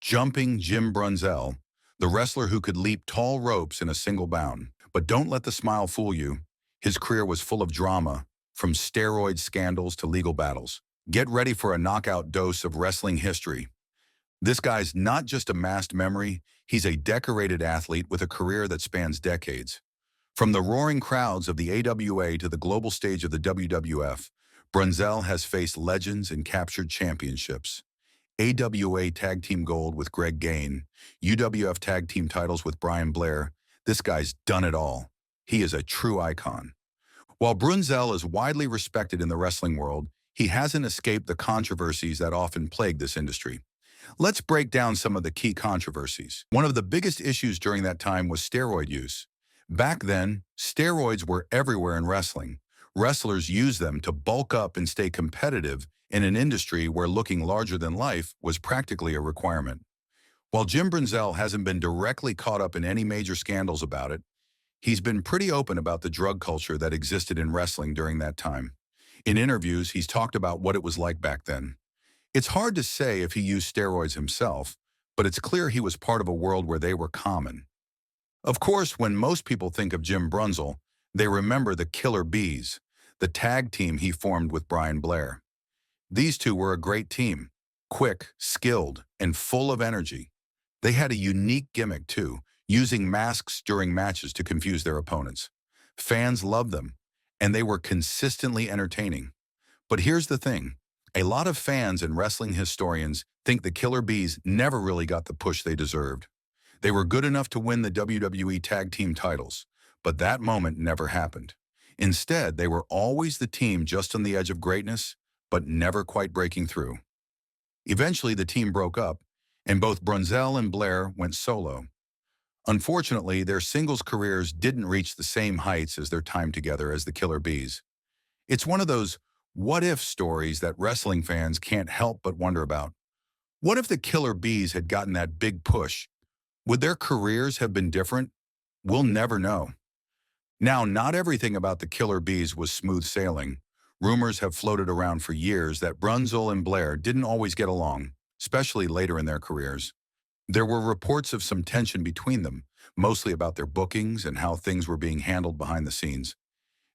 Jumping Jim Brunzell, the wrestler who could leap tall ropes in a single bound. But don't let the smile fool you. His career was full of drama, from steroid scandals to legal battles. Get ready for a knockout dose of wrestling history. This guy's not just a masked memory, he's a decorated athlete with a career that spans decades. From the roaring crowds of the AWA to the global stage of the WWF, Brunzell has faced legends and captured championships. AWA Tag Team Gold with Greg Gagne, UWF Tag Team titles with Brian Blair. This guy's done it all. He is a true icon. While Brunzell is widely respected in the wrestling world, he hasn't escaped the controversies that often plague this industry. Let's break down some of the key controversies. One of the biggest issues during that time was steroid use. Back then, steroids were everywhere in wrestling. Wrestlers used them to bulk up and stay competitive in an industry where looking larger than life was practically a requirement. While Jim Brunzell hasn't been directly caught up in any major scandals about it, he's been pretty open about the drug culture that existed in wrestling during that time. In interviews, he's talked about what it was like back then. It's hard to say if he used steroids himself, but it's clear he was part of a world where they were common. Of course, when most people think of Jim Brunzell, they remember the Killer Bees, the tag team he formed with Brian Blair. These two were a great team, quick, skilled, and full of energy. They had a unique gimmick too, using masks during matches to confuse their opponents. Fans loved them, and they were consistently entertaining. But here's the thing. A lot of fans and wrestling historians think the Killer Bees never really got the push they deserved. They were good enough to win the WWE Tag Team titles, but that moment never happened. Instead, they were always the team just on the edge of greatness, but never quite breaking through. Eventually, the team broke up, and both Brunzell and Blair went solo. Unfortunately, their singles careers didn't reach the same heights as their time together as the Killer Bees. It's one of those what-if stories that wrestling fans can't help but wonder about. What if the Killer Bees had gotten that big push? Would their careers have been different? We'll never know. Now, not everything about the Killer Bees was smooth sailing. Rumors have floated around for years that Brunzell and Blair didn't always get along, especially later in their careers. There were reports of some tension between them, mostly about their bookings and how things were being handled behind the scenes.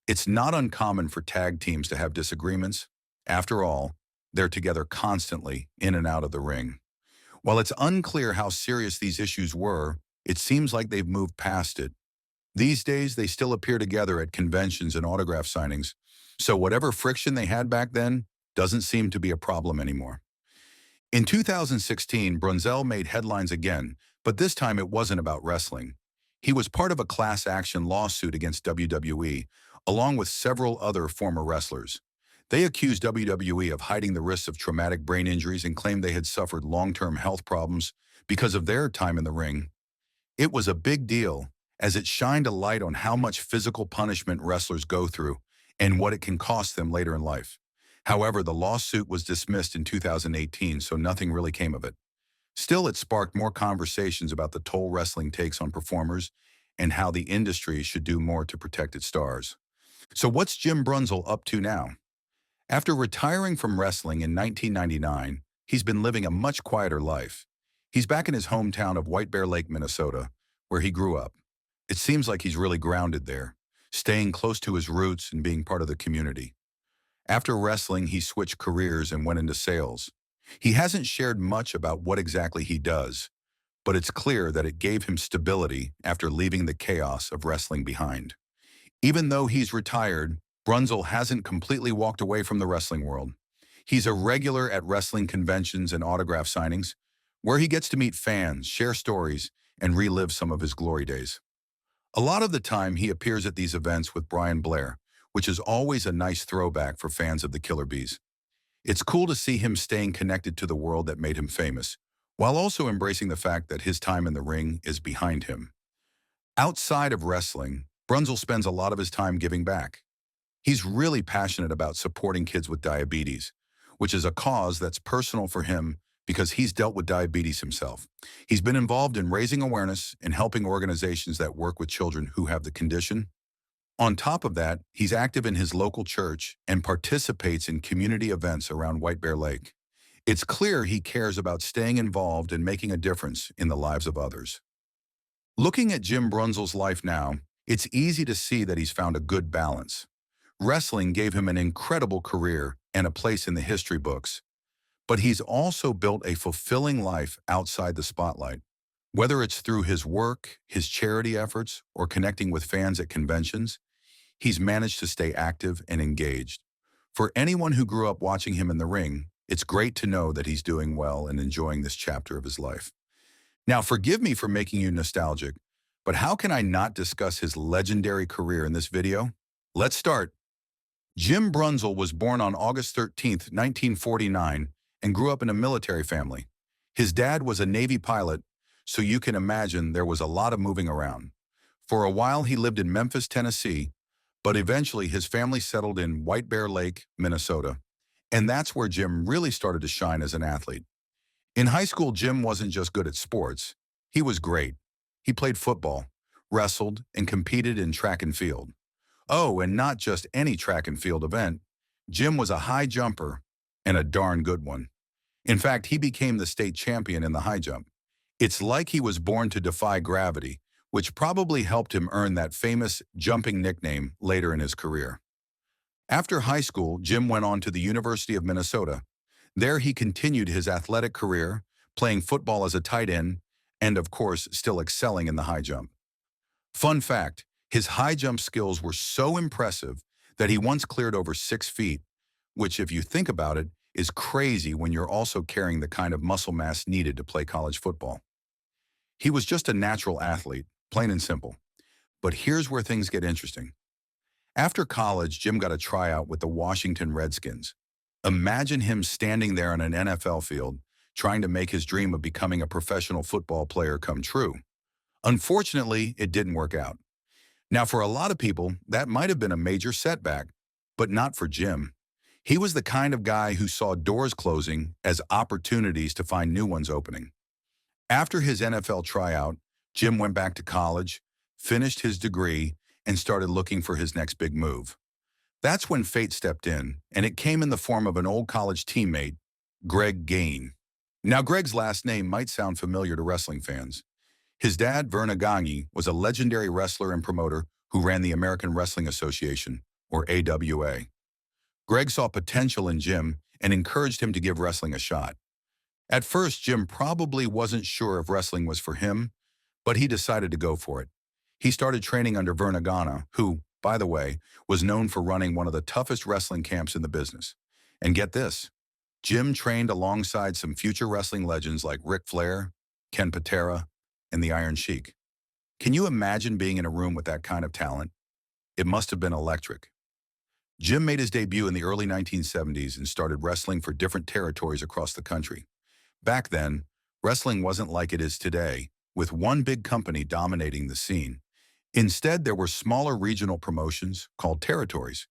It's not uncommon for tag teams to have disagreements. After all, they're together constantly, in and out of the ring. While it's unclear how serious these issues were, it seems like they've moved past it. These days, they still appear together at conventions and autograph signings, so whatever friction they had back then doesn't seem to be a problem anymore. In 2016, Brunzell made headlines again, but this time it wasn't about wrestling. He was part of a class action lawsuit against WWE, along with several other former wrestlers. They accused WWE of hiding the risks of traumatic brain injuries and claimed they had suffered long-term health problems because of their time in the ring. It was a big deal, as it shined a light on how much physical punishment wrestlers go through and what it can cost them later in life. However, the lawsuit was dismissed in 2018, so nothing really came of it. Still, it sparked more conversations about the toll wrestling takes on performers and how the industry should do more to protect its stars. So what's Jim Brunzell up to now? After retiring from wrestling in 1999, he's been living a much quieter life. He's back in his hometown of White Bear Lake, Minnesota, where he grew up. It seems like he's really grounded there, staying close to his roots and being part of the community. After wrestling, he switched careers and went into sales. He hasn't shared much about what exactly he does, but it's clear that it gave him stability after leaving the chaos of wrestling behind. Even though he's retired, Brunzell hasn't completely walked away from the wrestling world. He's a regular at wrestling conventions and autograph signings, where he gets to meet fans, share stories, and relive some of his glory days. A lot of the time, he appears at these events with Brian Blair, which is always a nice throwback for fans of the Killer Bees. It's cool to see him staying connected to the world that made him famous, while also embracing the fact that his time in the ring is behind him. Outside of wrestling, Brunzell spends a lot of his time giving back. He's really passionate about supporting kids with diabetes, which is a cause that's personal for him because he's dealt with diabetes himself. He's been involved in raising awareness and helping organizations that work with children who have the condition. On top of that, he's active in his local church and participates in community events around White Bear Lake. It's clear he cares about staying involved and making a difference in the lives of others. Looking at Jim Brunzell's life now, it's easy to see that he's found a good balance. Wrestling gave him an incredible career and a place in the history books, but he's also built a fulfilling life outside the spotlight. Whether it's through his work, his charity efforts, or connecting with fans at conventions, he's managed to stay active and engaged. For anyone who grew up watching him in the ring, it's great to know that he's doing well and enjoying this chapter of his life. Now, forgive me for making you nostalgic, but how can I not discuss his legendary career in this video? Let's start. Jim Brunzell was born on August 13th, 1949, and grew up in a military family. His dad was a Navy pilot, so you can imagine there was a lot of moving around. For a while, he lived in Memphis, Tennessee, but eventually his family settled in White Bear Lake, Minnesota. And that's where Jim really started to shine as an athlete. In high school, Jim wasn't just good at sports. He was great. He played football, wrestled, and competed in track and field. Oh, and not just any track and field event. Jim was a high jumper, and a darn good one. In fact, he became the state champion in the high jump. It's like he was born to defy gravity, which probably helped him earn that famous jumping nickname later in his career. After high school, Jim went on to the University of Minnesota. There he continued his athletic career, playing football as a tight end, and of course, still excelling in the high jump. Fun fact, his high jump skills were so impressive that he once cleared over 6 feet, which, if you think about it, is crazy when you're also carrying the kind of muscle mass needed to play college football. He was just a natural athlete, plain and simple. But here's where things get interesting. After college, Jim got a tryout with the Washington Redskins. Imagine him standing there on an NFL field, trying to make his dream of becoming a professional football player come true. Unfortunately, it didn't work out. Now, for a lot of people, that might have been a major setback, but not for Jim. He was the kind of guy who saw doors closing as opportunities to find new ones opening. After his NFL tryout, Jim went back to college, finished his degree, and started looking for his next big move. That's when fate stepped in, and it came in the form of an old college teammate, Greg Gagne. Now, Greg's last name might sound familiar to wrestling fans. His dad, Greg Gagne, was a legendary wrestler and promoter who ran the American Wrestling Association, or AWA. Greg saw potential in Jim and encouraged him to give wrestling a shot. At first, Jim probably wasn't sure if wrestling was for him, but he decided to go for it. He started training under Greg Gagne, who, by the way, was known for running one of the toughest wrestling camps in the business. And get this, Jim trained alongside some future wrestling legends like Ric Flair, Ken Patera, and the Iron Sheik. Can you imagine being in a room with that kind of talent? It must have been electric. Jim made his debut in the early 1970s and started wrestling for different territories across the country. Back then, wrestling wasn't like it is today, with one big company dominating the scene. Instead, there were smaller regional promotions called territories,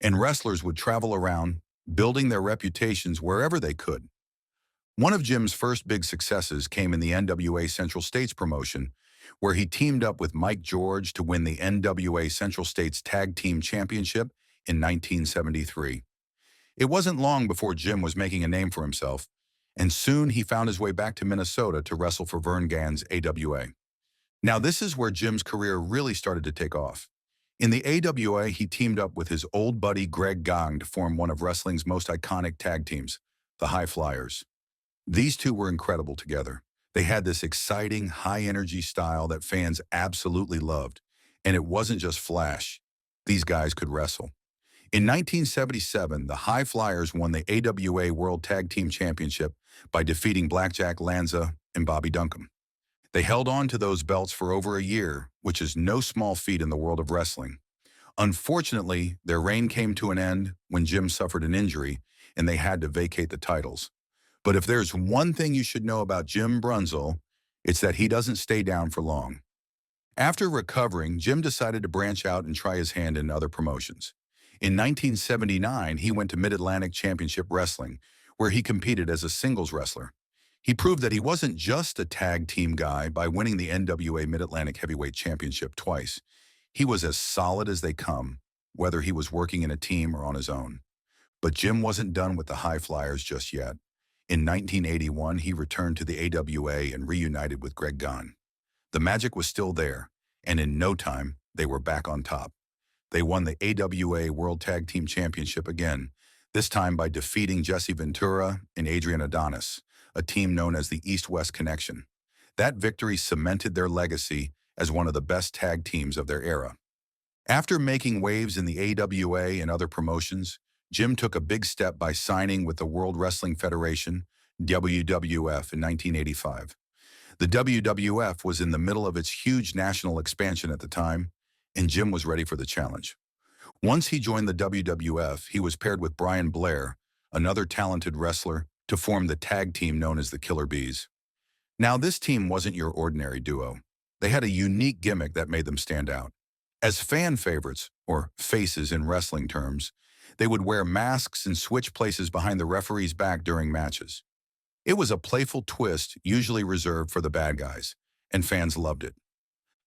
and wrestlers would travel around, building their reputations wherever they could. One of Jim's first big successes came in the NWA Central States promotion, where he teamed up with Mike George to win the NWA Central States Tag Team Championship in 1973. It wasn't long before Jim was making a name for himself, and soon he found his way back to Minnesota to wrestle for Vern Gagne's AWA. Now, this is where Jim's career really started to take off. In the AWA, he teamed up with his old buddy Greg Gagne to form one of wrestling's most iconic tag teams, the High Flyers. These two were incredible together. They had this exciting, high-energy style that fans absolutely loved, and it wasn't just flash. These guys could wrestle. In 1977, the High Flyers won the AWA World Tag Team Championship by defeating Blackjack Lanza and Bobby Duncum. They held on to those belts for over a year, which is no small feat in the world of wrestling. Unfortunately, their reign came to an end when Jim suffered an injury, and they had to vacate the titles. But if there's one thing you should know about Jim Brunzell, it's that he doesn't stay down for long. After recovering, Jim decided to branch out and try his hand in other promotions. In 1979, he went to Mid-Atlantic Championship Wrestling, where he competed as a singles wrestler. He proved that he wasn't just a tag team guy by winning the NWA Mid-Atlantic Heavyweight Championship twice. He was as solid as they come, whether he was working in a team or on his own. But Jim wasn't done with the High Flyers just yet. In 1981, he returned to the AWA and reunited with Greg Gagne. The magic was still there, and in no time, they were back on top. They won the AWA World Tag Team Championship again, this time by defeating Jesse Ventura and Adrian Adonis, a team known as the East-West Connection. That victory cemented their legacy as one of the best tag teams of their era. After making waves in the AWA and other promotions, Jim took a big step by signing with the World Wrestling Federation, WWF, in 1985. The WWF was in the middle of its huge national expansion at the time, and Jim was ready for the challenge. Once he joined the WWF, he was paired with Brian Blair, another talented wrestler, to form the tag team known as the Killer Bees. Now, this team wasn't your ordinary duo. They had a unique gimmick that made them stand out. As fan favorites, or faces in wrestling terms, they would wear masks and switch places behind the referee's back during matches. It was a playful twist usually reserved for the bad guys, and fans loved it.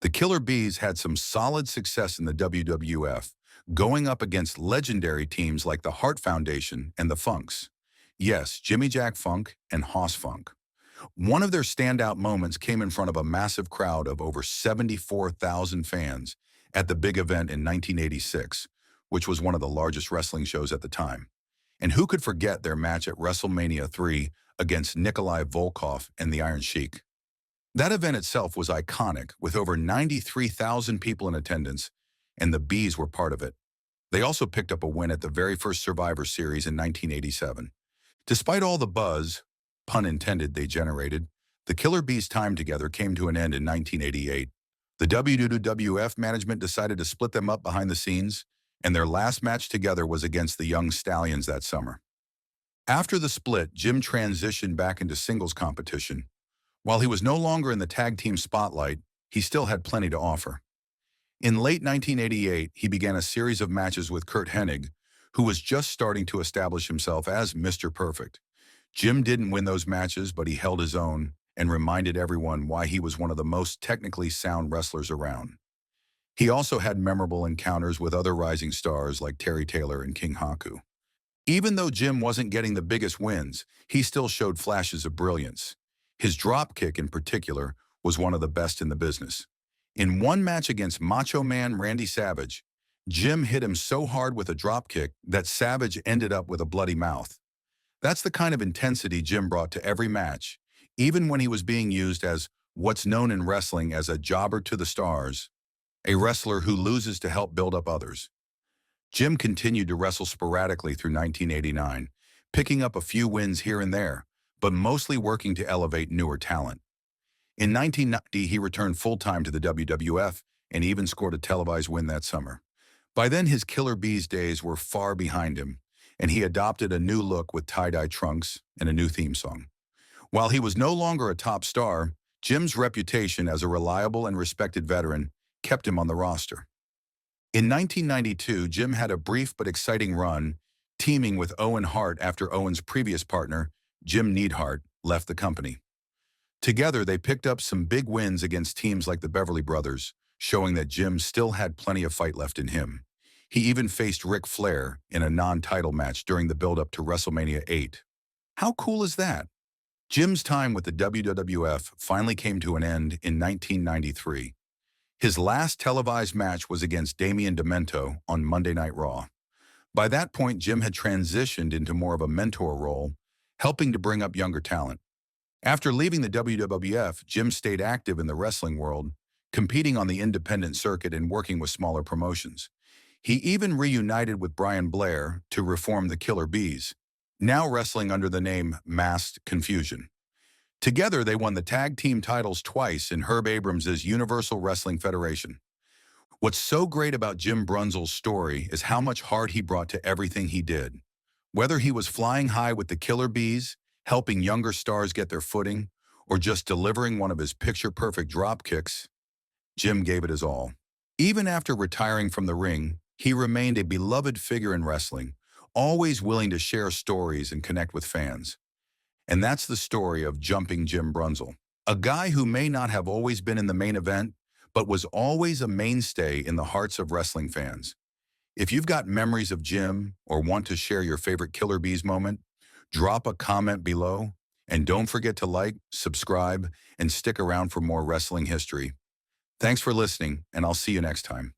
The Killer Bees had some solid success in the WWF, going up against legendary teams like the Hart Foundation and the Funks. Yes, Jimmy Jack Funk and Hoss Funk. One of their standout moments came in front of a massive crowd of over 74,000 fans at the big event in 1986, which was one of the largest wrestling shows at the time. And who could forget their match at WrestleMania 3 against Nikolai Volkov and the Iron Sheik? That event itself was iconic, with over 93,000 people in attendance, and the Bees were part of it. They also picked up a win at the very first Survivor Series in 1987. Despite all the buzz, pun intended, they generated, the Killer Bees' time together came to an end in 1988. The WWF management decided to split them up behind the scenes, and their last match together was against the Young Stallions that summer. After the split, Jim transitioned back into singles competition. While he was no longer in the tag team spotlight, he still had plenty to offer. In late 1988, he began a series of matches with Curt Hennig, who was just starting to establish himself as Mr. Perfect. Jim didn't win those matches, but he held his own and reminded everyone why he was one of the most technically sound wrestlers around. He also had memorable encounters with other rising stars like Terry Taylor and King Haku. Even though Jim wasn't getting the biggest wins, he still showed flashes of brilliance. His dropkick, in particular, was one of the best in the business. In one match against Macho Man Randy Savage, Jim hit him so hard with a dropkick that Savage ended up with a bloody mouth. That's the kind of intensity Jim brought to every match, even when he was being used as what's known in wrestling as a jobber to the stars, a wrestler who loses to help build up others. Jim continued to wrestle sporadically through 1989, picking up a few wins here and there, but mostly working to elevate newer talent. In 1990, he returned full-time to the WWF and even scored a televised win that summer. By then, his Killer Bees days were far behind him, and he adopted a new look with tie-dye trunks and a new theme song. While he was no longer a top star, Jim's reputation as a reliable and respected veteran kept him on the roster. In 1992, Jim had a brief but exciting run, teaming with Owen Hart after Owen's previous partner, Jim Neidhart, left the company. Together, they picked up some big wins against teams like the Beverly Brothers, showing that Jim still had plenty of fight left in him. He even faced Ric Flair in a non-title match during the build-up to WrestleMania 8. How cool is that? Jim's time with the WWF finally came to an end in 1993. His last televised match was against Damien Demento on Monday Night Raw. By that point, Jim had transitioned into more of a mentor role, helping to bring up younger talent. After leaving the WWF, Jim stayed active in the wrestling world, competing on the independent circuit and working with smaller promotions. He even reunited with Brian Blair to reform the Killer Bees, now wrestling under the name Masked Confusion. Together, they won the tag team titles twice in Herb Abrams' Universal Wrestling Federation. What's so great about Jim Brunzell's story is how much heart he brought to everything he did. Whether he was flying high with the Killer Bees, helping younger stars get their footing, or just delivering one of his picture-perfect drop kicks, Jim gave it his all. Even after retiring from the ring, he remained a beloved figure in wrestling, always willing to share stories and connect with fans. And that's the story of Jumping Jim Brunzell, a guy who may not have always been in the main event, but was always a mainstay in the hearts of wrestling fans. If you've got memories of Jim or want to share your favorite Killer Bees moment, Drop a comment below, and don't forget to like, subscribe, and stick around for more wrestling history. Thanks for listening, and I'll see you next time.